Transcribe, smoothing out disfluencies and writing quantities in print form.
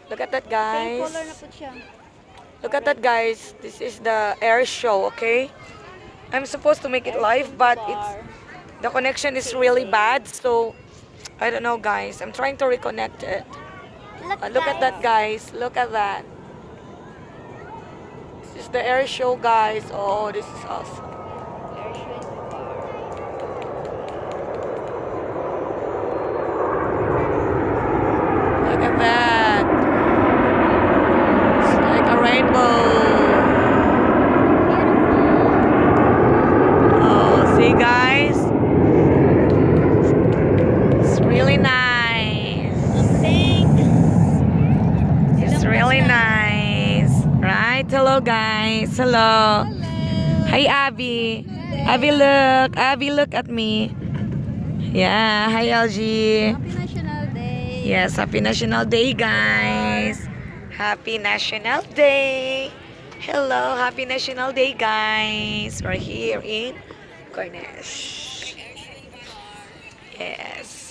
Look at that, Same color na guys. po siya. Look at that, guys. This is the air show, okay? I'm supposed to make it Airshow live, but bar. the connection is really bad, so I don't know, guys. I'm trying to reconnect it. Look at that, guys. Look at that. This is the air show, guys. Oh, this is awesome. Airshow bar. Look at that. It's like a rainbow. Oh, see, guys? It's really nice. Pink. It's really nice. Right? Hello, guys. Hello. Hi, Abby. Abby, look at me. Yeah. Hi, LG. Happy National Day. Yes, Happy National Day, guys. Happy National Day. Hello, Happy National Day, guys. We're here in Cornish. Yes.